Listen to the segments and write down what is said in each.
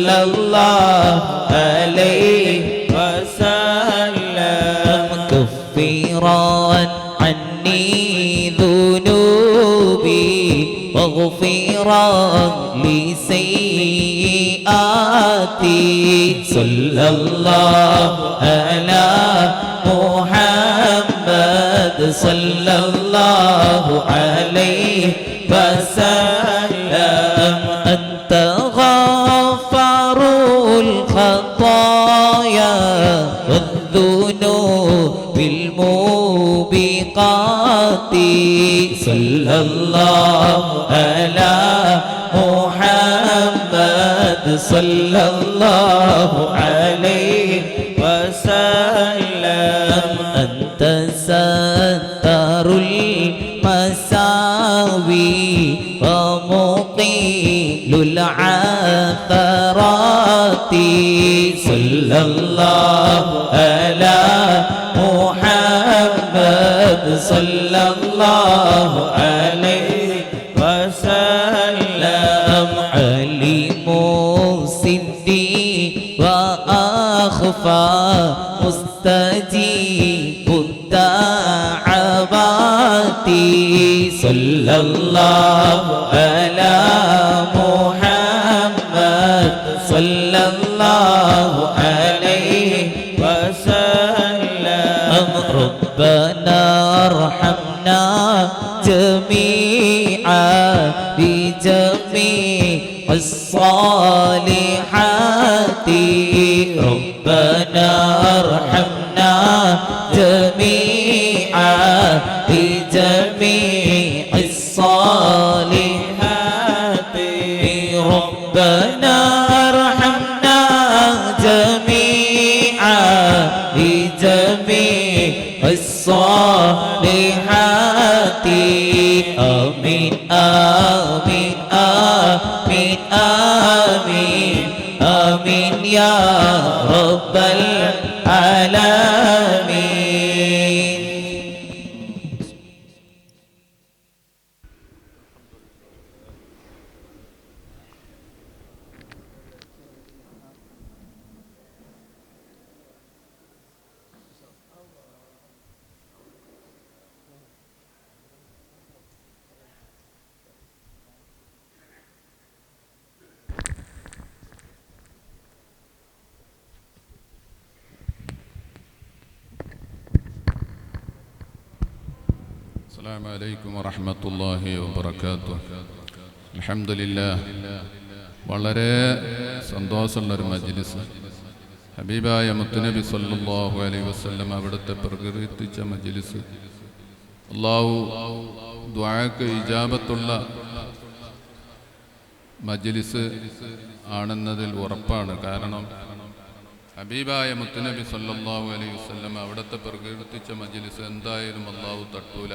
الله عليه وسلم كفرا عني ذنوبي وغفرا لسيئاتي صلى الله على محمد صلى الله عليه وسلم أنت غفار الخطايا والذنوب الموبقات صلى الله على محمد صلى الله عليه وسلم أنت ستار المساوي ومقيل العثرات صلى الله على محمد صلى الله عليه وسلم عليم سدي وأخفى مستجيب الدعوات صلى الله على محمد صلى الله عليه وسلم ربنا ارحمنا جميعا بجميع الصالحات ربنا ارحمنا جميعا بجميع الصالحات ربنا ارحمنا جميعا بجميع الصالحات آمين آمين آمين آمين آمين يا رب العالمين. السلام عليكم ورحمة الله وبركاته. الحمد لله. വളരെ സന്തോഷമുള്ളൊരു മജ്ലിസ്. ഹബീബായ മുത്തുനബി സല്ലല്ലാഹു അലൈഹി വസല്ലം അവിടുത്തെ പ്രകീർത്തിച്ച മജ്ലിസ്. അല്ലാഹു ദുആക്ക് ഇജാബത്തുള്ള മജ്ലിസ് ആണെന്നതിൽ ഉറപ്പാണ്. കാരണം ഹബീബായ മുത്തുനബി സല്ലല്ലാഹു അലൈഹി വസല്ലം അവിടുത്തെ പ്രകീർത്തിച്ച മജ്ലിസ് എന്തായാലും അല്ലാഹു തട്ടൂല.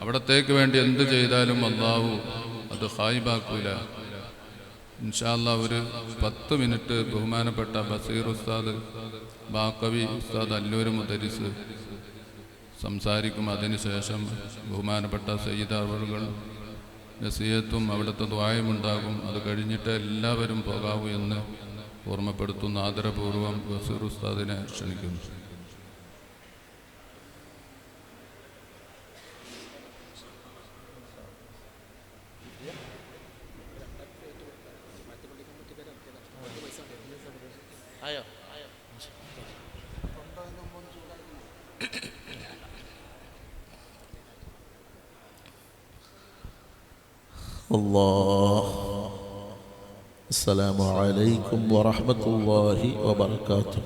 അവിടത്തേക്ക് വേണ്ടി എന്ത് ചെയ്താലും അല്ലാഹു അത് ഖായിബാക്കൂല. ഇൻഷാ അല്ലാഹ് ഒരു 10 മിനിറ്റ് ബഹുമാനപ്പെട്ട ബസീർ ഉസ്താദ്, ബാക്കവി ഉസ്താദ്, അല്ലൂർ മുദരിസ് സംസാരിക്കും. അതിനുശേഷം ബഹുമാനപ്പെട്ട സയ്യിദ് അവറുകൾ നസീഹത്തും അവിടുത്തെ ദുആയും ഉണ്ടാകും. അത് കഴിഞ്ഞിട്ട് എല്ലാവരും പോകാവൂ എന്ന് ഓർമ്മപ്പെടുത്തുന്ന ആദരപൂർവ്വം ബസീർ ഉസ്താദിനെ ക്ഷണിക്കുന്നു. السلام عليكم ورحمة الله وبركاته.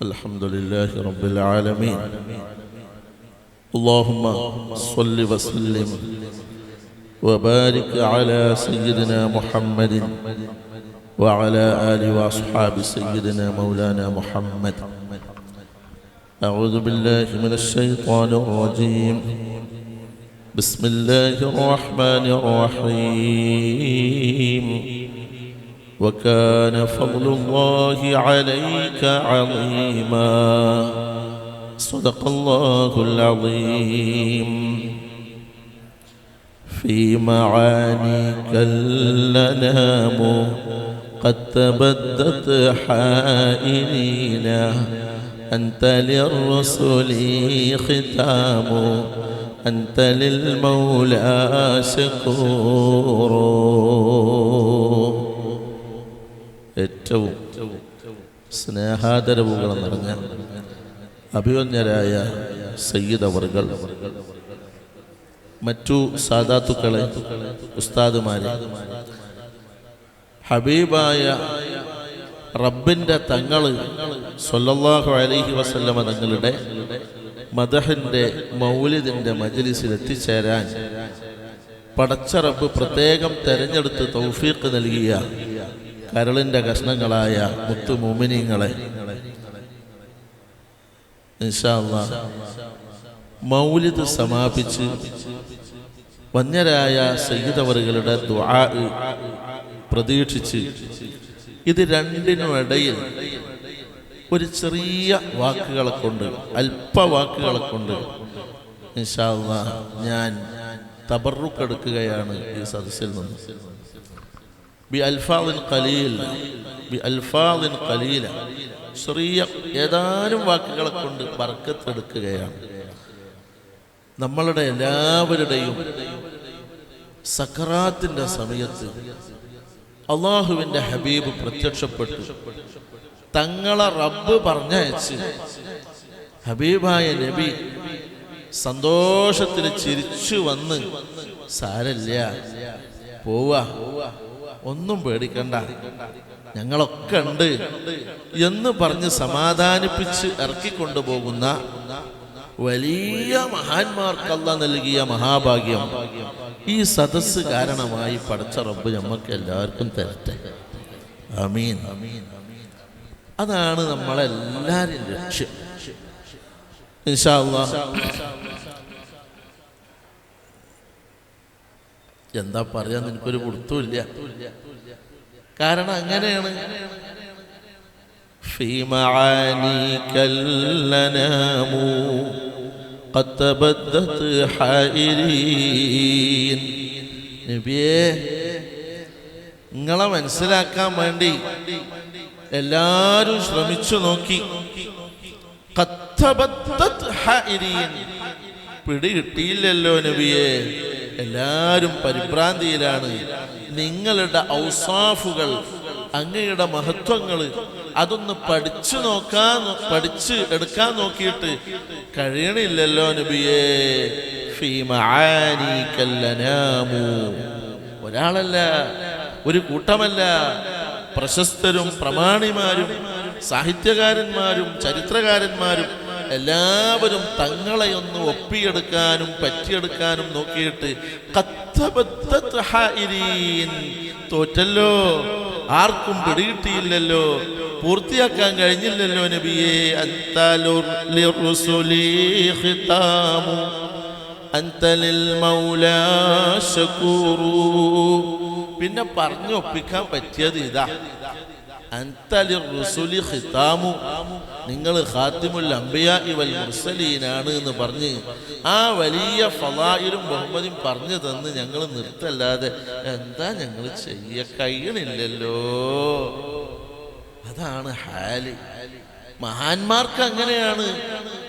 الحمد لله رب العالمين. اللهم صل وسلم وبارك على سيدنا محمد وعلى آله وأصحاب سيدنا مولانا محمد. أعوذ بالله من الشيطان الرجيم. بسم الله الرحمن الرحيم. وكان فضل الله عليك عظيما. صدق الله العظيم. في معانيك الأنام قد تبدت حائرينا أنت للرسل ختام أنت للمولى شكور. ഏറ്റവും സ്നേഹാദരവുകൾ നിറഞ്ഞ അഭിവന്യരായ സയ്യിദ് അവർകൾ, മറ്റു സാദാത്തുക്കളെ, ഉസ്താദുമാരെ, ഹബീബായ റബ്ബിൻ്റെ തങ്ങള് സ്വല്ലല്ലാഹു അലൈഹി വസല്ലമ തങ്ങളുടെ മദഹിൻ്റെ മൗലിദിൻ്റെ മജ്ലിസിൽ എത്തിച്ചേരാൻ പടച്ച റബ്ബ് പ്രത്യേകം തെരഞ്ഞെടുത്ത് തൗഫീഖ് നൽകിയ കരളിൻ്റെ കഷ്ണങ്ങളായ മുത്തു മുഅ്മിനീങ്ങളെ, ഇൻഷാ അല്ലാഹ് മൗലിദ് സമാപിച്ച് വന്യരായ സയ്യിദ് അവറുകളുടെ ദുആ പ്രതീക്ഷിച്ച് ഇത് രണ്ടിനുമിടയിൽ ഒരു ചെറിയ വാക്കുകളെ കൊണ്ട്, അല്പവാക്കുകളെ കൊണ്ട് ഇൻഷാ അല്ലാഹ് ഞാൻ തബറുക്ക് എടുക്കുകയാണ് ഈ സദസ്സിൽ നിന്ന്. ബിഅൽഫാദിൻ ഖലീല, ചെറിയ ഏതാനും വാക്കുകളെ കൊണ്ട് ബർക്കത്തെടുക്കുകയാണ്. നമ്മളുടെ എല്ലാവരുടെയും സക്കറാത്തിന്റെ സമയത്ത് അള്ളാഹുവിൻ്റെ ഹബീബ് പ്രത്യക്ഷപ്പെട്ടു, തങ്ങളെ റബ്ബ് പറഞ്ഞയച്ച് ഹബീബായ നബി സന്തോഷത്തിൽ ചിരിച്ചു വന്ന്, സാരല്ല പോവാ, ഒന്നും പേടിക്കണ്ട, ഞങ്ങളൊക്കെ ഉണ്ട് എന്ന് പറഞ്ഞ് സമാധാനിപ്പിച്ച് ഇറക്കിക്കൊണ്ടുപോകുന്ന വലിയ മഹാന്മാർക്ക് അല്ലാഹ് നൽകിയ മഹാഭാഗ്യം ഈ സദസ്സ് കാരണമായി പടച്ച റബ്ബ് നമുക്ക് എല്ലാവർക്കും തരട്ടെ. ആമീൻ. അതാണ് നമ്മളെല്ലാവരും ലക്ഷ്യം. ഇൻഷാ അല്ലാഹ് എന്താ പറയാന്ന് എനിക്കൊരു പിടുത്തമില്ല. കാരണം അങ്ങനെയാണ്. في معانيك الأنام قد تبدت حائرين. നബിയേ, നിങ്ങളെ മനസ്സിലാക്കാൻ വേണ്ടി എല്ലാരും ശ്രമിച്ചു നോക്കി. قد تبدت حائرين, പിടികിട്ടിയില്ലല്ലോ നബിയേ, എല്ലാരും പരിഭ്രാന്തിയിലാണ്. നിങ്ങളുടെ ഔസാഫുകൾ, അങ്ങയുടെ മഹത്വങ്ങൾ അതൊന്ന് പഠിച്ച് എടുക്കാൻ നോക്കിയിട്ട് കഴിയണില്ലല്ലോ നബിയേ. ഫീ മആനീകൽ അനാമു, ഒരാളല്ല, ഒരു കൂട്ടമല്ല, പ്രശസ്തരും പ്രമാണിമാരും സാഹിത്യകാരന്മാരും ചരിത്രകാരന്മാരും എല്ലാവരും തങ്ങളെ ഒന്ന് ഒപ്പിയെടുക്കാനും പറ്റിയെടുക്കാനും നോക്കിയിട്ട് തോറ്റല്ലോ, ആർക്കും പിടികിട്ടിയില്ലല്ലോ, പൂർത്തിയാക്കാൻ കഴിഞ്ഞില്ലല്ലോ നബിയേ. പിന്നെ പറഞ്ഞു ഒപ്പിക്കാൻ പറ്റിയത് ഇതാ, നിങ്ങൾ ഖാത്തിമുൽ അംബിയാഇ വൽ മുർസലീനാണ് എന്ന് പറഞ്ഞ് ആ വലിയ ഫളായിലും ബഹുമതിയും പറഞ്ഞു തന്ന് ഞങ്ങൾ നിർത്തല്ലാതെ എന്താ ഞങ്ങൾ ചെയ്യ, കഴിയണില്ലല്ലോ. അതാണ് ഹാല്. മഹാന്മാർക്ക് അങ്ങനെയാണ്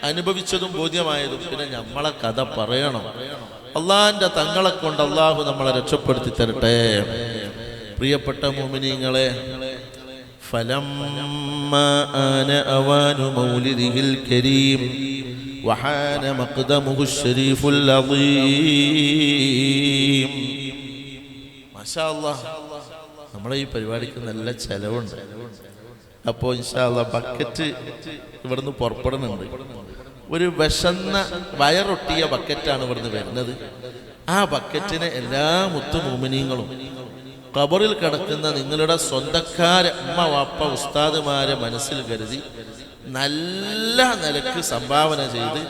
അനുഭവിച്ചതും ബോധ്യമായതും. പിന്നെ നമ്മളെ കഥ പറയണം. അള്ളാഹിന്റെ തങ്ങളെ കൊണ്ട് അള്ളാഹു നമ്മളെ രക്ഷപ്പെടുത്തി തരട്ടെ. പ്രിയപ്പെട്ട മുഅ്മിനീങ്ങളെ, فلما آن أوان مولده الكريم وحان مقدمه الشريف العظيم. ما شاء الله, നമ്മളെ ഈ പരിപാടിക്ക് നല്ല ചെലവുണ്ട്. അപ്പോൾ ഇൻഷാ അല്ലാഹ് ബക്കറ്റ് ഇവിടുന്ന് പുറപ്പെടുന്നുണ്ട്. ഒരു വിശന്ന വയറൊട്ടിയ ബക്കറ്റാണ് ഇവിടുന്ന് വരുന്നത്. ആ ബക്കറ്റിനെ എല്ലാ മുത്തു മുഅ്മിനീങ്ങളും ഖബറിൽ കിടക്കുന്ന നിങ്ങളുടെ സ്വന്തക്കാരെ, ഉമ്മ വാപ്പ ഉസ്താദുമാരെ മനസ്സിൽ കരുതി നല്ല നിലക്ക് സംഭാവന ചെയ്ത്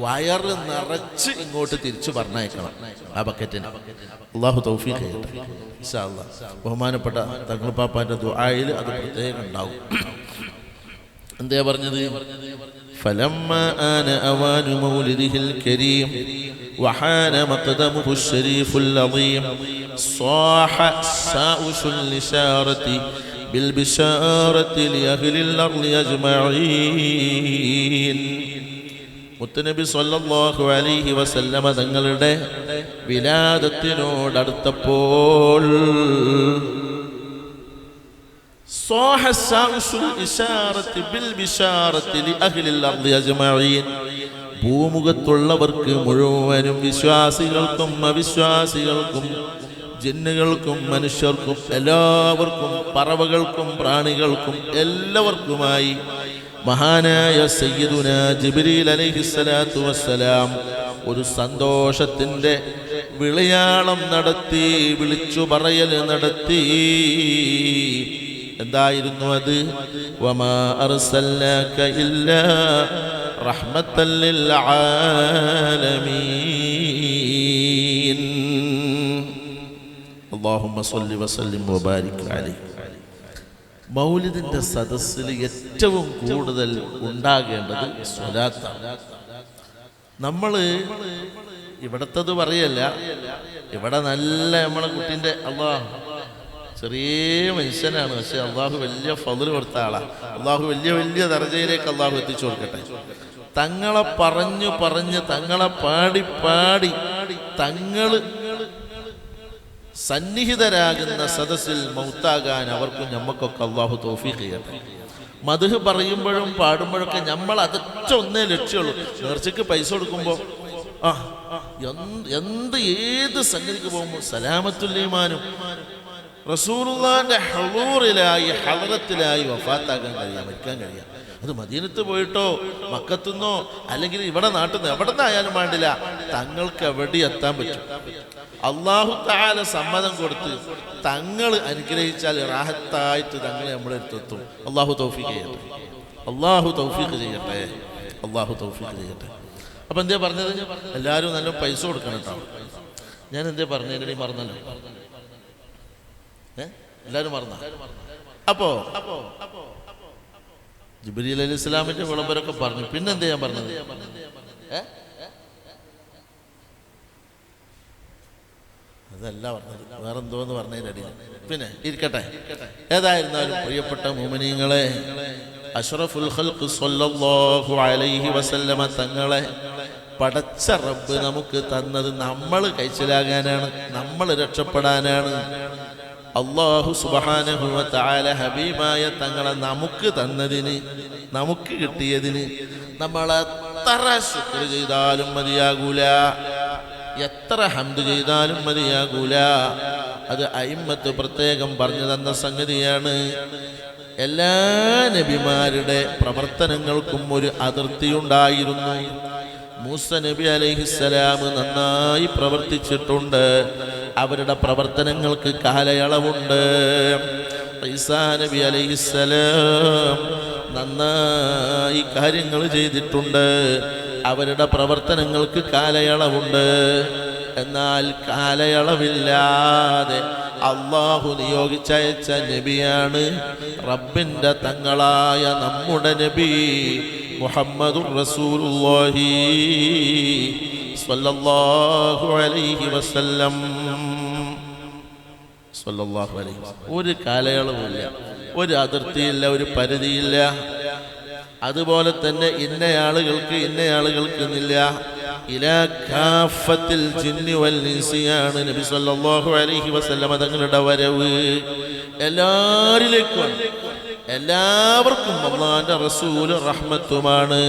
വയറ് നിറച്ച് ഇങ്ങോട്ട് തിരിച്ചു പറഞ്ഞയക്കണം ആ ബക്കറ്റിന്. അല്ലാഹു തൗഫീഖ് ചെയ്യട്ടെ ഇൻഷാ അല്ലാഹ്. ബഹുമാനപ്പെട്ട തങ്ങളുപ്പാപ്പാന്റെ ദുആയിൽ അത് പ്രത്യേകം ഉണ്ടാവും. എന്താ പറഞ്ഞത്? فلما آن أوان مولده الكريم وحان مقدمه الشريف العظيم صاح ساؤش الإشارة بالبشارة لأهل الأرض أجمعين. മുത്തുനബി സല്ലല്ലാഹു അലൈഹി വസല്ലമ തങ്ങളുടെ വിലാദത്തിനോടടുത്തപ്പോൾ ഭൂമുഖത്തുള്ളവർക്ക് മുഴുവനും വിശ്വാസികൾക്കും അവിശ്വാസികൾക്കും ജിന്നുകൾക്കും മനുഷ്യർക്കും എല്ലാവർക്കും പറവകൾക്കും പ്രാണികൾക്കും എല്ലാവർക്കുമായി മഹാനായ സയ്യിദുനാ ജിബ്രീൽ അലൈഹിസ്സലാത്തു വസ്സലാം ഒരു സന്തോഷത്തിൻ്റെ വിളിയാളം നടത്തി, വിളിച്ചു പറയൽ നടത്തി. എന്തായിരുന്നു അത്? വമാ അർസൽനാക ഇല്ലാ റഹ്മത്തൻ ലിൽ ആലമീൻ. അല്ലാഹുമ്മ സ്വല്ലി വസല്ലിം വബാരിക് അലൈഹി. മൗലിദിന്റെ സദസ്സിൽ ഏറ്റവും കൂടുതൽ ഉണ്ടാകേണ്ടത് സ്വലാത്താണ്. നമ്മൾ ഇവിടത്തത് പറയല്ല, ഇവിടെ നല്ല നമ്മളെ കുട്ടീൻ്റെ അള്ളാഹ് ചെറിയ മനുഷ്യനാണ്, പക്ഷെ അള്ളാഹു വലിയ ഫضل കൊടുത്ത ആളാണ്. അള്ളാഹു വലിയ വലിയ ദർജയിലേക്ക് അള്ളാഹു എത്തിച്ചു കൊടുക്കട്ടെ. തങ്ങളെ പറഞ്ഞു പറഞ്ഞ് തങ്ങളെ പാടി പാടി തങ്ങൾ സന്നിഹിതരാകുന്ന സദസ്സിൽ മൗത്താകാൻ അവർക്കും ഞമ്മക്കൊക്കെ അള്ളാഹു തൗഫീഖ് ചെയ്യട്ടെ. മദ്ഹ് പറയുമ്പോഴും പാടുമ്പോഴൊക്കെ നമ്മൾ അതൊറ്റ ഒന്നേ ലക്ഷ്യമുള്ളൂ. നേർച്ചയ്ക്ക് പൈസ കൊടുക്കുമ്പോൾ ഏത് സംഗതിക്ക് പോകുമ്പോൾ സലാമത്തുൽ ഈമാനും റസൂലുള്ളാഹിന്റെ ഹളൂറിലായി ഹളറത്തിലായി വഫാത്താകാൻ കഴിയാം, മരിക്കാൻ കഴിയാം. അത് മദീനത്ത് പോയിട്ടോ മക്കത്തുനിന്നോ അല്ലെങ്കിൽ ഇവിടെ നാട്ടിൽ നിന്ന് എവിടെ നിന്നായാലും വേണ്ടില്ല, തങ്ങൾക്ക് എവിടെ എത്താൻ പറ്റും. അല്ലാഹു തആല സമ്മതം കൊടുത്ത് തങ്ങൾ അനുഗ്രഹിച്ചാൽ റാഹത്തായിട്ട് തങ്ങളെ നമ്മളെ അടുത്തെത്തും. അല്ലാഹു തൗഫീഖ് ചെയ്യട്ടെ, അല്ലാഹു തൗഫീഖ് ചെയ്യട്ടെ, അല്ലാഹു തൗഫീഖ് ചെയ്യട്ടെ. അപ്പം എന്തേ പറഞ്ഞത്? എല്ലാവരും നല്ല പൈസ കൊടുക്കണം കേട്ടോ. ഞാൻ എന്തേ പറഞ്ഞതിന് മറന്നല്ലോ, എല്ലാവരും മറന്ന. അപ്പോ ജിബ്രീൽ അലൈഹി ഇസ്ലാമിന്റെ വിളംബരമൊക്കെ പറഞ്ഞു. പിന്നെന്താ ഞാൻ പറഞ്ഞത്? അതല്ല പറഞ്ഞത്, വേറെന്തോന്ന് പറഞ്ഞതിൻ്റെ അടിയിൽ. പിന്നെ ഇരിക്കട്ടെ. ഏതായിരുന്നാലും പ്രിയപ്പെട്ട മുഅ്മിനീങ്ങളെ, അഷ്റഫുൽ ഖൽഖ് സ്വല്ലല്ലാഹു അലൈഹി വസല്ലമ തങ്ങളെ പടച്ച റബ്ബ് നമുക്ക് തന്നത് നമ്മൾ കഴിച്ചിലാകാനാണ്, നമ്മൾ രക്ഷപ്പെടാനാണ്. അല്ലാഹു സുബ്ഹാനഹു വ തആല ഹബീബായ തങ്ങളെ നമുക്ക് തന്നതിന്, നമുക്ക് കിട്ടിയതിന് നമ്മൾ എത്ര ശുക്ർ ചെയ്താലും മതിയാകൂല, എത്ര ഹംദ് ചെയ്താലും മതിയാകൂല. അത് അയിമ്മത്ത് പ്രത്യേകം പറഞ്ഞു തന്ന സംഗതിയാണ്. എല്ലാ നബിമാരുടെ പ്രവർത്തനങ്ങൾക്കും ഒരു അതിർത്തിയുണ്ടായിരുന്നു. മൂസ നബി അലൈഹിസ്സലാം നന്നായി പ്രവർത്തിച്ചിട്ടുണ്ട്, അവരുടെ പ്രവർത്തനങ്ങൾക്ക് കാലയളവുണ്ട്. ഈസാ നബി അലൈഹിസ്സലാം നന്നായി കാര്യങ്ങൾ ചെയ്തിട്ടുണ്ട്, അവരുടെ പ്രവർത്തനങ്ങൾക്ക് കാലയളവുണ്ട്. എന്നാൽ കാലയളവില്ലാതെ അള്ളാഹു നിയോഗിച്ചയച്ച നബിയാണ് റബ്ബിൻ്റെ തങ്ങളായ നമ്മുടെ നബി മുഹമ്മദുർ റസൂലുള്ളാഹി സ്വല്ലല്ലാഹു അലൈഹി വസല്ലം. സ്വല്ലല്ലാഹു അലൈഹി വസല്ലം. ഒരു കാലയളവില്ല, ഒരു അതിർത്തിയില്ല, ഒരു പരിധിയില്ല. അതുപോലെ തന്നെ ഇന്നയാളുകൾക്ക് ഇന്നയാളുകൾക്കെന്നില്ല. ഇലാ കാഫത്തിൽ ജിന്നി വൽ ഇൻസിയാണ് നബി സല്ലല്ലാഹു അലൈഹി വസല്ലം തങ്ങളുടെ വരവ്. എല്ലാവരിലേക്കും, എല്ലാവർക്കും അല്ലാഹുവിന്റെ റസൂൽ റഹ്മത്തുമാണ്.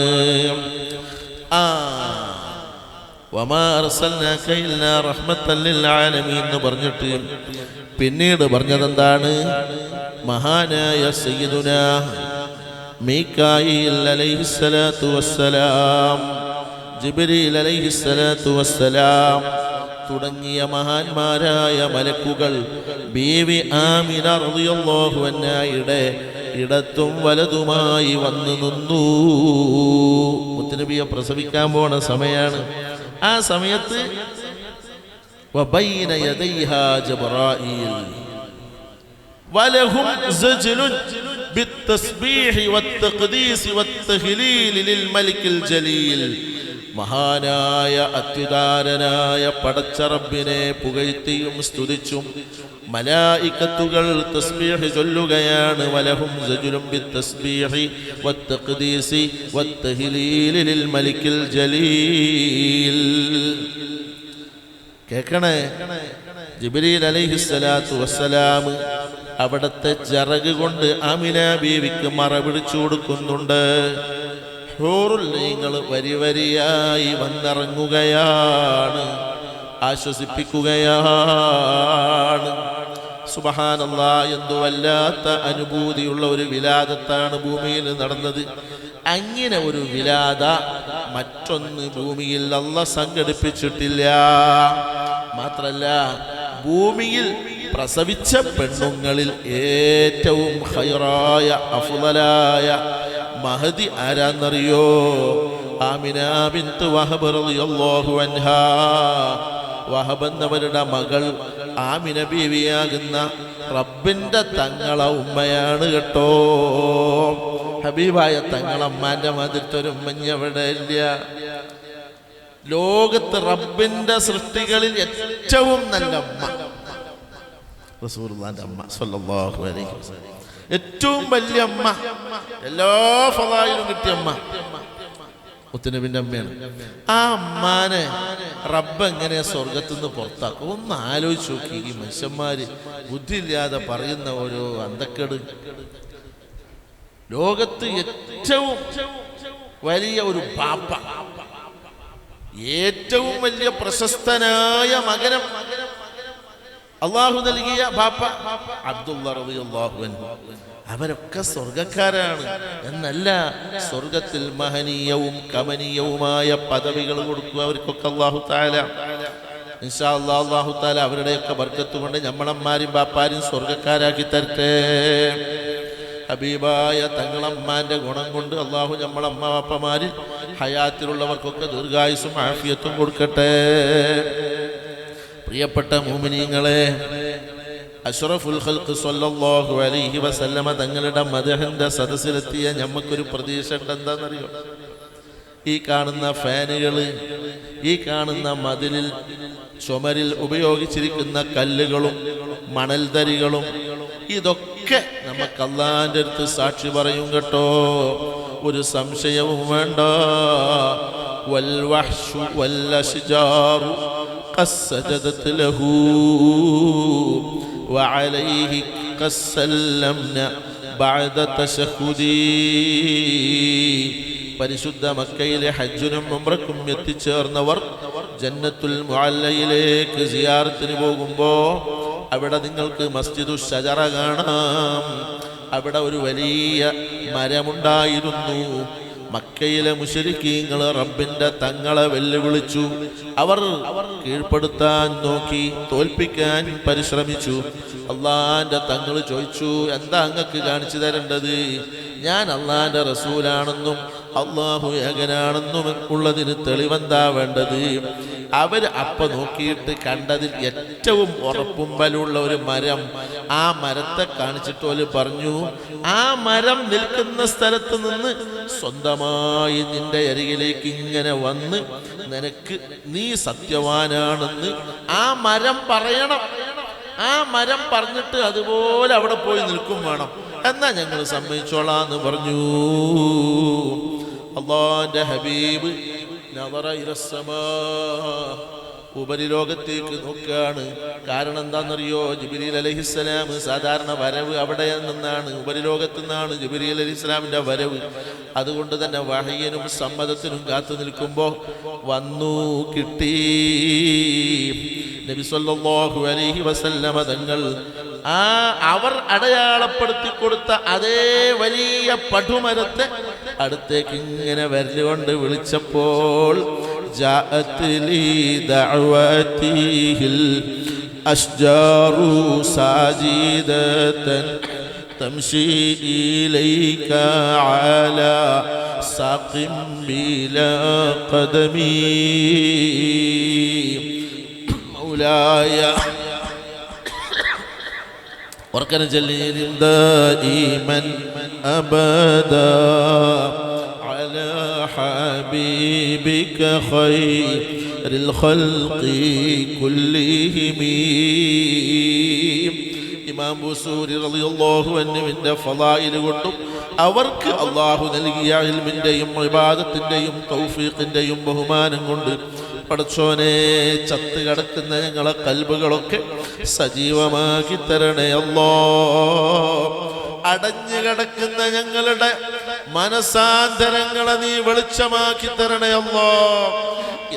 വമാ അർസൽനാക ഇല്ലാ റഹ്മത്തൻ ലിൽ ആലമീൻ എന്ന് പറഞ്ഞിട്ട് പിന്നീട് പറഞ്ഞതെന്താണ്? മഹാനായ സയ്യിദുനാ മീകായിൽ അലൈഹിസ്സലാത്തു വസ്സലാം, ജിബ്രീൽ അലൈഹിസ്സലാത്തു വസ്സലാം തുടങ്ങിയ മഹാന്മാരായ മലക്കുകൾ ബീവി ആമിന റളിയല്ലാഹു അൻഹയുടെ ഇടത്തും വലതുമായി വന്നു നിന്നു. മുത്തുനബിയെ പ്രസവിക്കാൻ പോണ സമയമാണ്. ആ സമയത്ത് വബൈന യദൈഹാ ജിബ്രായീൽ വലഹും സജ്ലുൻ بالتسبيح والتقديس والتهليل للملك الجليل. മഹാനായ അത്യുദാരനായ പടച്ച റബ്ബിനെ പുകഴ്ത്തിയും സ്തുതിച്ചും മലായികത്തുകൾ തസ്ബീഹ് ചൊല്ലുകയാണ്. വലഹും സജുലും ബിത്തസ്ബീഹി വത്തഖ്ദീസി വത്തഹ്ലീൽ ലിൽ മലിക്കിൽ ജലീൽ. കേൾക്കണേ, ജിബ്രീൽ അലൈഹിസ്സലാത്തു വസ്സലാം അവിടത്തെ ജറക് കൊണ്ട് ആമിന ബീവിക്ക് മറ പിടിച്ചു കൊടുക്കുന്നുണ്ട്. ഹൂറുൽ ഈങ്ങൾ വരി വരിയായി വന്നിറങ്ങുകയാണ്, ആശ്വസിപ്പിക്കുകയാണ്. സുബ്ഹാനല്ലാഹ്, എന്തു വല്ലാത്ത അനുഭൂതിയുള്ള ഒരു വിലാദത്താണ് ഭൂമിയിൽ നടന്നത്. അങ്ങനെ ഒരു വിലാദ മറ്റൊന്ന് ഭൂമിയിൽ അല്ലാഹ് സംഘടിപ്പിച്ചിട്ടില്ല. മാത്രല്ല, ഭൂമിയിൽ പ്രസവിച്ച പെണ്ണുങ്ങളിൽ ഏറ്റവും ഖൈറായ അഫ്ളലായ മഹദി ആരാന്നറിയോ? ആമിന ബിൻത്ത് വഹബ് റളിയല്ലാഹു അൻഹാ. വഹബ് എന്നവരുടെ മകൾ ആമിന ബീവിയാകുന്ന റബ്ബിന്റെ തങ്ങളെ ഉമ്മയാണ് കേട്ടോ. ഹബീബായ തങ്ങളമ്മാന്റെ മതിട്ടൊരു ഉമ്മഞ്ഞ എവിടെ ഇല്ല. ലോകത്ത് റബ്ബിന്റെ സൃഷ്ടികളിൽ ഏറ്റവും നല്ല അമ്മ റസൂലുള്ളാഹിന്റെ അമ്മ സ്വല്ലല്ലാഹു അലൈഹി വസല്ലം. ഏറ്റവും വലിയ അമ്മ, എല്ലാ ഫളായിലും കിട്ടിയ അമ്മ മുത്തുനബിന്റെ അമ്മയാണ്. ആ അമ്മാനെ റബ്ബ് എങ്ങനെ സ്വർഗത്തു നിന്ന് പുറത്താക്കും? ഒന്ന് ആലോചിച്ച് നോക്കി. ഈ മനുഷ്യന്മാര് ബുദ്ധിയില്ലാതെ പറയുന്ന ഓരോ അന്തക്കേട്. ലോകത്ത് ഏറ്റവും വലിയ ഒരു ബാപ്പ, ഏറ്റവും വലിയ പ്രശസ്തനായ മകനം അള്ളാഹു നൽകിയ ബാപ്പ അബ്ദുള്ള റളിയല്ലാഹു അൻഹു. അവരൊക്കെ സ്വർഗക്കാരാണ് എന്നല്ല, സ്വർഗത്തിൽ മഹനീയവും കമനീയവുമായ പദവികൾ കൊടുക്കുക അവർക്കൊക്കെ അല്ലാഹു തആല. ഇൻഷാ അല്ലാഹ് അല്ലാഹു തആല അവരുടെയൊക്കെ ബർക്കത്ത് കൊണ്ട് നമ്മളമ്മാരും ബാപ്പാരും സ്വർഗക്കാരാക്കി തരട്ടെ. ഹബീബായ തങ്ങളമ്മാന്റെ ഗുണം കൊണ്ട് അല്ലാഹു നമ്മളമ്മ ബാപ്പമാരിൽ ഹയാത്തിലുള്ളവർക്കൊക്കെ ദീർഘായുസ്സും ആഫിയത്തും കൊടുക്കട്ടെ. പ്രിയപ്പെട്ട മുഅ്മിനീങ്ങളെ, അഷ്റഫുൽ ഖൽഖ് സ്വല്ലല്ലാഹു അലൈഹി വസല്ലമ തങ്ങളുടെ മദ്ഹിന്റെ സദസ്സിലെത്തിയ നമുക്കൊരു പ്രതീക്ഷ എന്താണെന്നറിയോ? ഈ കാണുന്ന ഫാനുകള്, ഈ കാണുന്ന മതിലിൽ ചുമരിൽ ഉപയോഗിച്ചിരിക്കുന്ന കല്ലുകളും മണൽതരികളും ഇതൊക്കെ നമുക്ക് അല്ലാഹുവിന്റെ അടുത്ത് സാക്ഷി പറയും കേട്ടോ. ഒരു സംശയവും വേണ്ട. വൽ വഹ്ശു വൽ അശ്ജാറു ഖസ്സജദത് ലഹു വഅലൈഹി ഖസ്സല്ലംന ബഅദ തശഹുദി. പരിശുദ്ധ മക്കയിലെ ഹജ്ജിനും ഉംറക്കും എത്തിച്ചേർന്നവർ ജന്നത്തുൽ മുഅല്ലയിലേക്ക് സിയാറത്തിന് പോകുമ്പോൾ അവിടെ നിങ്ങൾക്ക് മസ്ജിദു ഷജറ കാണാം. അവിടെ ഒരു വലിയ മരമുണ്ടായിരുന്നു. മക്കയിലെ മുശ്രിക്കീങ്ങൾ റബ്ബിന്റെ തങ്ങളെ വെല്ലുവിളിച്ചു. അവർ കീഴ്പ്പെടുത്താൻ നോക്കി, തോൽപ്പിക്കാൻ പരിശ്രമിച്ചു. അള്ളാന്റെ തങ്ങൾ ചോദിച്ചു, എന്താ അങ്ങക്ക് കാണിച്ചു തരേണ്ടത്? ഞാൻ അള്ളാന്റെ റസൂലാണെന്നും അള്ളാഹു ഏകനാണെന്നും ഉള്ളതിന് തെളിവെന്താ വേണ്ടത്? അവർ അപ്പം നോക്കിയിട്ട് കണ്ടതിൽ ഏറ്റവും ഉറപ്പും ബലമുള്ള ഒരു മരം, ആ മരത്തെ കാണിച്ചിട്ട് ഓല് പറഞ്ഞു, ആ മരം നിൽക്കുന്ന സ്ഥലത്ത് നിന്ന് സ്വന്തമായി നിന്റെ അരികിലേക്ക് ഇങ്ങനെ വന്ന് നിനക്ക് നീ സത്യവാനാണെന്ന് ആ മരം പറയണം. ആ മരം പറഞ്ഞിട്ട് അതുപോലെ അവിടെ പോയി നിൽക്കും വേണം. എന്നാ ഞങ്ങൾ സമ്മതിച്ചോളാന്ന് പറഞ്ഞു. അല്ലാഹുവിന്റെ ഹബീബ് നദറ ഇലസ്സമാ, ഉപരിലോകത്തേക്ക് നോക്കുകയാണ്. കാരണം എന്താണെന്നറിയോ? ജിബ്രീൽ അലൈഹിസ്സലാം സാധാരണ വരവ് അവിടെ നിന്നാണ്, ഉപരിലോകത്തു നിന്നാണ് ജിബ്രീൽ അലൈഹിസ്സലാമിന്റെ വരവ്. അതുകൊണ്ട് തന്നെ വഹയിനും സമ്മതത്തിനും കാത്തു നിൽക്കുമ്പോൾ വന്നു കിട്ടി. നബി സല്ലല്ലാഹു അലൈഹി വസല്ലമ തങ്ങൾ അവർ അടയാളപ്പെടുത്തി കൊടുത്ത അതേ വലിയ പടുമരത്തെ അടുത്തേക്ക് ഇങ്ങനെ വിരലുകൊണ്ട് വിളിച്ചപ്പോൾ ജാഅത് ലി ദഅവതിഹിൽ അശ്ജാറു സാജിദതൻ തംശി ഇലൈക അലാ സാഖിം ബിലാ ഖദമി മൗലായ വർക്കന ജലീലിൻ ദായിമൻ അബദാ അലാ حبيبك خير الخلق كلهم. ഇമാം ബുസൂരി റളിയല്ലാഹു അൻഹുവിന്റെ ഫളായിൽ കൊണ്ടും അവർക്ക് അല്ലാഹു നൽകിയ ഇൽമിന്റെയും ഇബാദത്തിന്റെയും തൗഫീഖിന്റെയും ബഹുമാനം കൊണ്ട് പടച്ചോനെ ചത്ത് കിടക്കുന്ന ഞങ്ങളെ കൽബുകളൊക്കെ സജീവമാക്കി തരണേ അല്ലാഹ്. അടഞ്ഞു കിടക്കുന്ന ഞങ്ങളുടെ മനസാന്തരങ്ങളെ നീ വെളിച്ചമാക്കി തരണേ അല്ലാഹ്.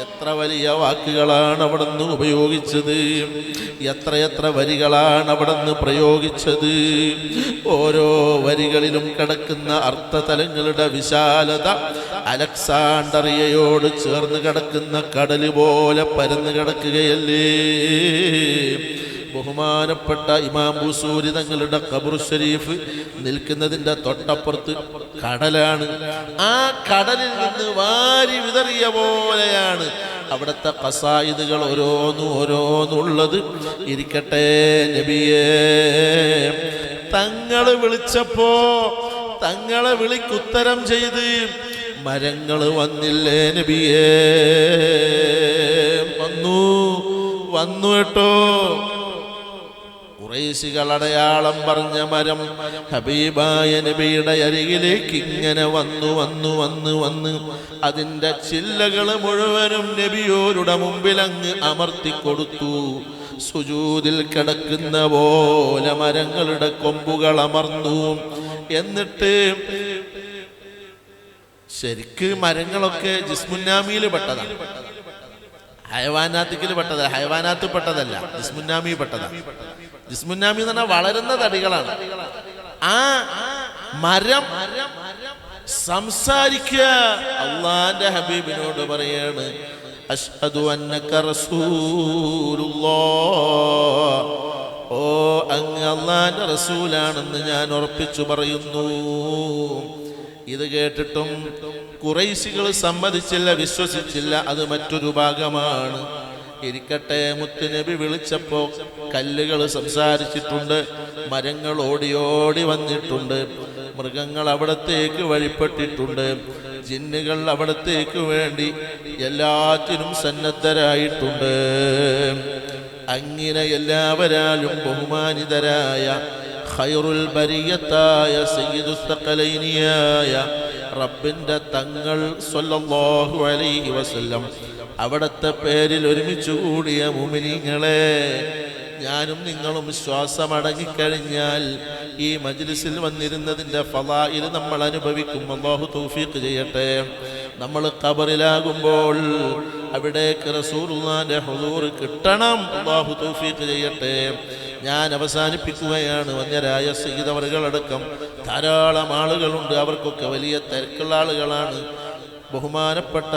എത്ര വലിയ വാക്കുകളാണ് അവിടുന്ന് ഉപയോഗിച്ചത്, എത്രയെത്ര വരികളാണ് അവിടുന്ന് പ്രയോഗിച്ചത്. ഓരോ വരികളിലും കിടക്കുന്ന അർത്ഥതലങ്ങളുടെ വിശാലത അലക്സാണ്ടറിയയോട് ചേർന്ന് കിടക്കുന്ന കടല് പോലെ പരന്നു കിടക്കുകയല്ലേ. ബഹുമാനപ്പെട്ട ഇമാം ബുസൂരി തങ്ങളുടെ ഖബർ ഷരീഫ് നിൽക്കുന്നതിൻ്റെ തൊട്ടപ്പുറത്ത് കടലാണ്. ആ കടലിൽ നിന്ന് വാരി വിതറിയ പോലെയാണ് അവിടുത്തെ ഖസായിദുകൾ ഓരോന്നുള്ളത്. ഇരിക്കട്ടെ നബിയേ, തങ്ങള് വിളിച്ചപ്പോ തങ്ങളെ വിളിക്കുത്തരം ചെയ്ത് മരങ്ങൾ വന്നില്ലേ നബിയേ? വന്നു കേട്ടോ. ഖുറൈശികൾ അടയാളം പറഞ്ഞ മരം ഹബീബായ നബിയുടെ അരികിലേക്ക് ഇങ്ങനെ വന്ന് അതിൻ്റെ ചില്ലകൾ മുഴുവനും നബിയോരുടെ മുമ്പിൽ അങ്ങ് അമർത്തിക്കൊടുത്തു. സുജൂദിൽ കിടക്കുന്ന പോലെ മരങ്ങളുടെ കൊമ്പുകൾ അമർന്നു. എന്നിട്ട് ശരിക്ക് മരങ്ങളൊക്കെ ജിസ്മുന്നാമിയിൽ പെട്ടതാണ്, ഹയവാനാത്തിൽ പെട്ടതല്ല. ഹയവാനാത്ത് പെട്ടതല്ല, ജിസ്മുന്നാമി പെട്ടതാണ്. ജിസ്മുന്നാമി എന്ന് പറഞ്ഞാൽ വളരുന്ന തടികളാണ്. ആ മരം സംസാരിക്കുക. അള്ളാന്റെ ഹബീബിനോട് പറയാണ്, അഷ്ഹദു അന്നക റസൂലുള്ളാഹ്, ഓ അങ്ങ് അള്ളാന്റെ റസൂലാണെന്ന് ഞാൻ ഉറപ്പിച്ചു പറയുന്നു. ഇത് കേട്ടിട്ടും ഖുറൈശികൾ സമ്മതിച്ചില്ല, വിശ്വസിച്ചില്ല. അത് മറ്റൊരു ഭാഗമാണ്. ഇരിക്കട്ടെ, മുത്തുനബി വിളിച്ചപ്പോ കല്ലുകൾ സംസാരിച്ചിട്ടുണ്ട്, മരങ്ങൾ ഓടി വന്നിട്ടുണ്ട്, മൃഗങ്ങൾ അവിടത്തേക്ക് വഴിപ്പെട്ടിട്ടുണ്ട്, ജിന്നുകൾ അവിടത്തേക്ക് വേണ്ടി എല്ലാത്തിനും സന്നദ്ധരായിട്ടുണ്ട്. അങ്ങനെ എല്ലാവരാലും ബഹുമാനിതരായ ഖൈറുൽ ബരിയത്തായ സയ്യിദുസ് സഖലൈനിയായ റബ്ബിന്റെ തങ്ങൾ സ്വല്ലല്ലാഹു അലൈഹി വസല്ലം അവിടുത്തെ പേരിൽ ഒരുമിച്ച് കൂടിയ മുഅ്മിനീങ്ങളെ, ഞാനും നിങ്ങളും ശ്വാസമടങ്ങിക്കഴിഞ്ഞാൽ ഈ മജ്ലിസിൽ വന്നിരുന്നതിൻ്റെ ഫളായിൽ നമ്മൾ അനുഭവിക്കും. അല്ലാഹു തൗഫീഖ് ചെയ്യട്ടെ. നമ്മൾ ഖബറിലാകുമ്പോൾ അവിടേക്ക് റസൂലുള്ളാഹിന്റെ ഹുദൂർ കിട്ടണം. അല്ലാഹു തൗഫീഖ് ചെയ്യട്ടെ. ഞാൻ അവസാനിപ്പിക്കുകയാണ്. വന്യരായ സയ്യിദ് അവറുകളടക്കം ധാരാളം ആളുകളുണ്ട്. അവർക്കൊക്കെ വലിയ തിരക്കുള്ള ആളുകളാണ്. ബഹുമാനപ്പെട്ട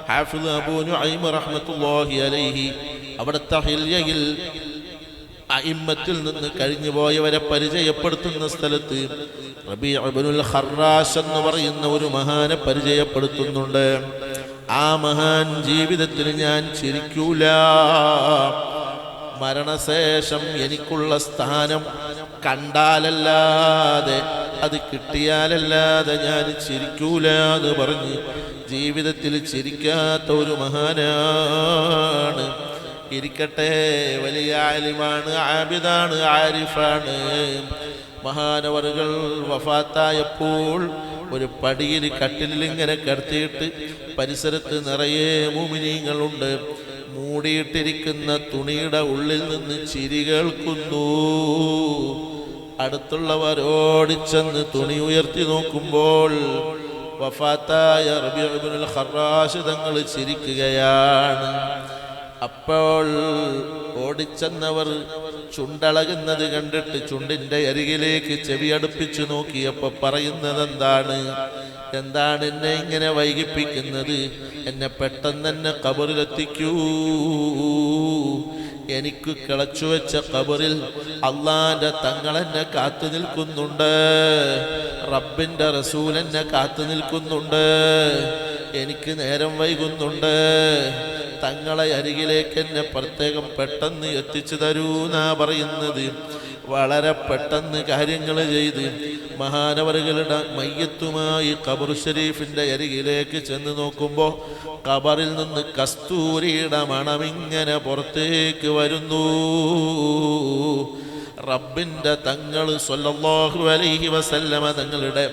ഹാഫിദ് അബൂ നുഐം റഹ്മത്തുള്ളാഹി അലൈഹി അവിടുത്തെ ഹില്യയിൽ അഇമ്മത്തിൽ നിന്ന് കഴിഞ്ഞു പോയവരെ പരിചയപ്പെടുത്തുന്ന സ്ഥലത്ത് റബീഉ ഇബ്നുൽ ഖറാശ് എന്ന് പറയുന്ന ഒരു മഹാനെ പരിചയപ്പെടുത്തുന്നുണ്ട്. ആ മഹാൻ ജീവിതത്തിൽ ഞാൻ ചിരിക്കൂല, മരണശേഷം എനിക്കുള്ള സ്ഥാനം കണ്ടാലല്ലാതെ, അത് കിട്ടിയാലല്ലാതെ ഞാൻ ചിരിക്കൂല എന്ന് പറഞ്ഞ് ജീവിതത്തിൽ ചിരിക്കാത്ത ഒരു മഹാനാണ്. ഇരിക്കട്ടെ, വലിയ ആലിമാണ്, ആബിദാണ്, ആരിഫാണ്. മഹാനവറുകൾ വഫാത്തായപ്പോൾ ഒരു പടിയിൽ കട്ടിലിൽ ഇങ്ങനെ കിടത്തിയിട്ട് പരിസരത്ത് നിറയെ മുഅ്മിനീങ്ങളുണ്ട്. മൂടിയിട്ടിരിക്കുന്ന തുണിയുടെ ഉള്ളിൽ നിന്ന് ചിരി കേൾക്കുന്നു. അടുത്തുള്ളവർ ഓടിച്ചെന്ന് തുണി ഉയർത്തി നോക്കുമ്പോൾ വഫാത്തായ റബീഉ ഇബ്നുൽ ഖറാശ് തങ്ങൾ ചിരിക്കുകയാണ്. അപ്പോൾ ഓടിച്ചെന്നവർ ചുണ്ടളകുന്നത് കണ്ടിട്ട് ചുണ്ടിൻ്റെ അരികിലേക്ക് ചെവി അടുപ്പിച്ചു നോക്കിയപ്പോൾ പറയുന്നത് എന്താണ് എന്നെ ഇങ്ങനെ വൈകിപ്പിക്കുന്നത്? എന്നെ പെട്ടെന്ന് തന്നെ ഖബറിലെത്തിക്കൂ. എനിക്ക് കിളച്ചു വെച്ച ഖബറിൽ അള്ളാന്റെ തങ്ങൾ എന്നെ കാത്തു നിൽക്കുന്നുണ്ട്, റബ്ബിന്റെ റസൂൽ എന്നെ കാത്തു നിൽക്കുന്നുണ്ട്, എനിക്ക് നേരം വൈകുന്നുണ്ട്. തങ്ങളെ അരികിലേക്ക് എന്നെ പ്രത്യേകം പെട്ടെന്ന് എത്തിച്ചു തരൂ എന്നാ പറയുന്നത്. വളരെ പെട്ടെന്ന് കാര്യങ്ങൾ ചെയ്ത് മഹാനവറുകളുടെ മയ്യത്തുമായി ഖബർ ഷരീഫിന്റെ അരികിലേക്ക് ചെന്ന് നോക്കുമ്പോൾ ഖബറിൽ നിന്ന് കസ്തൂരിയുടെ മണമിങ്ങനെ പുറത്തേക്ക് വരുന്നു. റബ്ബിന്റെ തങ്ങൾ സ്വല്ലല്ലാഹു അലൈഹി വസല്ലമ തങ്ങളുടെ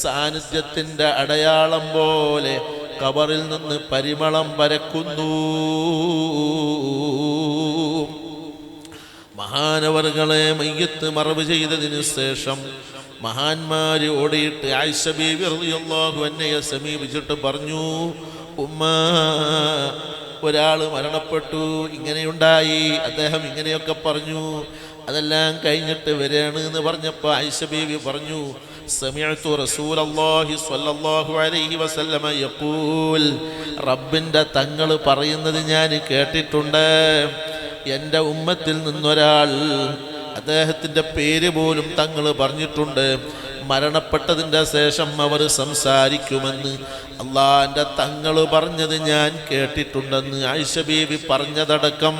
സാന്നിധ്യത്തിന്റെ അടയാളം പോലെ ഖബറിൽ നിന്ന് പരിമളം പരക്കുന്നു. മഹാനവറുകളെ മയ്യത്ത് മറവ് ചെയ്തതിനു ശേഷം മഹാന്മാര് ഓടിയിട്ട് ആയിഷ ബീവി റളിയല്ലാഹു അൻഹയെ സമീപിച്ചിട്ട് പറഞ്ഞു, ഉമ്മ, ഒരാൾ മരണപ്പെട്ടു, ഇങ്ങനെയുണ്ടായി, അദ്ദേഹം ഇങ്ങനെയൊക്കെ പറഞ്ഞു, അതെല്ലാം കഴിഞ്ഞിട്ട് വരികയാണ് എന്ന് പറഞ്ഞപ്പോൾ ആയിഷ ബീവി പറഞ്ഞു, സമിഅ്തു റസൂലല്ലാഹി സ്വല്ലല്ലാഹു അലൈഹി വസല്ലമ യഖൂൽ, റബ്ബിൻ്റെ തങ്ങൾ പറയുന്നത് ഞാൻ കേട്ടിട്ടുണ്ട്. എൻ്റെ ഉമ്മത്തിൽ നിന്നൊരാൾ, അദ്ദേഹത്തിൻ്റെ പേര് പോലും തങ്ങൾ പറഞ്ഞിട്ടുണ്ട്, മരണപ്പെട്ടതിൻ്റെ ശേഷം അവർ സംസാരിക്കുമെന്ന് അള്ളാൻ്റെ തങ്ങൾ പറഞ്ഞത് ഞാൻ കേട്ടിട്ടുണ്ടെന്ന് ആയിഷ ബീവി പറഞ്ഞതടക്കം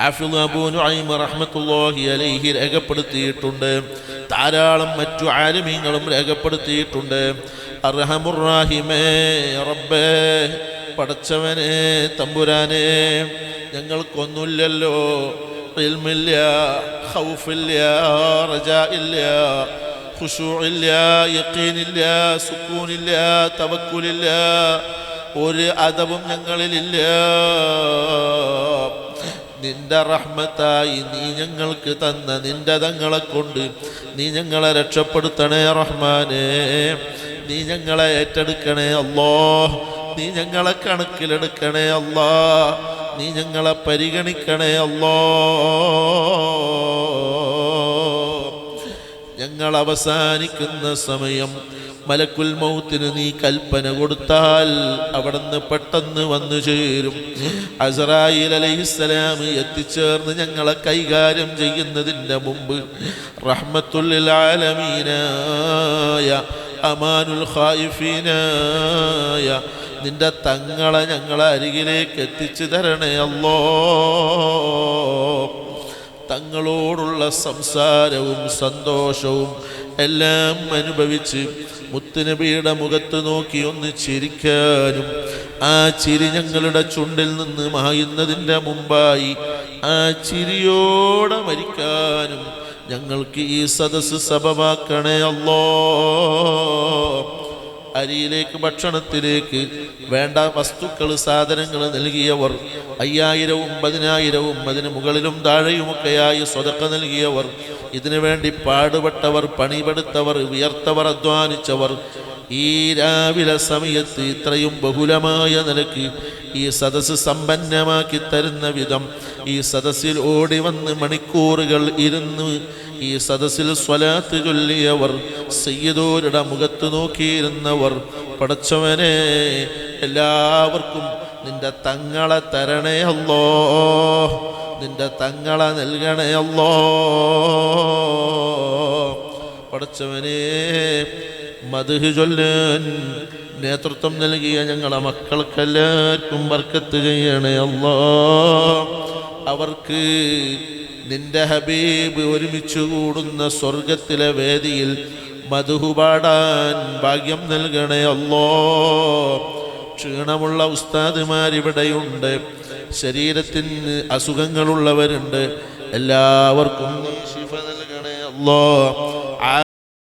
ഹാഫിള് അബൂ നുഐം റഹ്മത്തുള്ളാഹി അലൈഹി രേഖപ്പെടുത്തിയിട്ടുണ്ട്. ധാരാളം മറ്റു ആലിമീങ്ങളും രേഖപ്പെടുത്തിയിട്ടുണ്ട്. അർഹമുർ റഹീമേ റബ്ബേ, പടച്ചവനെ തമ്പുരാനെ, ഞങ്ങൾക്കൊന്നുമില്ലല്ലോ, ഇൽമില്ല, ഖൗഫില്ല, റജാഇല്ല, ഖുശൂഇല്ല, യഖീനില്ല, സുക്കൂനില്ല, തവക്കുലില്ല, ഒരു അദബും ഞങ്ങളിലില്ല. നിന്റെ റഹ്മത്തായി നീ ഞങ്ങൾക്ക് തന്ന നിന്റെ തങ്ങളെ കൊണ്ട് നീ ഞങ്ങളെ രക്ഷപ്പെടുത്തണേ റഹ്മാനേ, നീ ഞങ്ങളെ ഏറ്റെടുക്കണേ അല്ലാ, നീ ഞങ്ങളെ കണക്കിലെടുക്കണേ അല്ലാ, നീ ഞങ്ങളെ പരിഗണിക്കണേ അല്ലാ. ഞങ്ങൾ അവസാനിക്കുന്ന സമയം മലക്കുൽ മൗത്തിന് നീ കൽപ്പന കൊടുത്താൽ അവിടുന്ന് പെട്ടെന്ന് വന്നു ചേരും. അസ്റായീൽ അലൈഹിസ്സലാം എത്തിച്ചേർന്ന് ഞങ്ങളെ കൈകാര്യം ചെയ്യുന്നതിൻ്റെ മുമ്പ് റഹ്മത്തുൽ ലിൽ ആലമീനായ അമാനുൽ ഖായിഫീനായ നിന്റെ തങ്ങളെ ഞങ്ങളെ അരികിലേക്ക് എത്തിച്ചു തരണേ അല്ലാ. തങ്ങളോടുള്ള സംസാരവും സന്തോഷവും എല്ലാം അനുഭവിച്ച് മുത്തുനബിയുടെ മുഖത്ത് നോക്കി ഒന്ന് ചിരിക്കാനും ആ ചിരി ഞങ്ങളുടെ ചുണ്ടിൽ നിന്ന് മായുന്നതിൻ്റെ മുമ്പായി ആ ചിരിയോടെ മരിക്കാനും ഞങ്ങൾക്ക് ഈ സദസ്സ് സബബാക്കണേ അല്ലാ. അരിയിലേക്ക് ഭക്ഷണത്തിലേക്ക് വേണ്ട വസ്തുക്കൾ സാധനങ്ങൾ നൽകിയവർ 5000-ഉം 10,000-ഉം അതിന് മുകളിലും താഴെയുമൊക്കെയായി സ്വതക്ക നൽകിയവർ, ഇതിനു വേണ്ടി പാടുപെട്ടവർ, പണിപെടുത്തവർ, വിയർത്തവർ, അധ്വാനിച്ചവർ, ഈ രാവിലെ സമയത്ത് ഇത്രയും ബഹുലമായ നിലയ്ക്ക് ഈ സദസ്സ് സമ്പന്നമാക്കി തരുന്ന വിധം ഈ സദസ്സിൽ ഓടി വന്ന് മണിക്കൂറുകൾ ഇരുന്ന് ഈ സദസ്സിൽ സ്വലാത്ത് ചൊല്ലിയവർ, സയ്യിദൂരുടെ മുഖത്ത് നോക്കിയിരുന്നവർ, പടച്ചവനെ എല്ലാവർക്കും നിന്റെ തങ്ങളെ തരണേ അല്ലോ, നിന്റെ തങ്ങളെ നൽകണേ അല്ലോ. പടച്ചവനെ മദ്ഹ് ചൊല്ലാൻ നേതൃത്വം നൽകിയ ഞങ്ങളെ മക്കൾക്കെല്ലാവർക്കും ബർക്കത്ത് ചെയ്യണേ അല്ലോ. അവർക്ക് നിന്റെ ഹബീബ് ഒരുമിച്ച് കൂടുന്ന സ്വർഗത്തിലെ വേദിയിൽ മദ്ഹ് പാടാൻ ഭാഗ്യം നൽകണേ അല്ലോ. ക്ഷീണമുള്ള ഉസ്താദുമാരിവിടെയുണ്ട്, ശരീരത്തിന് അസുഖങ്ങളുള്ളവരുണ്ട്, എല്ലാവർക്കും ശിഫ നൽകണേ അല്ലോ.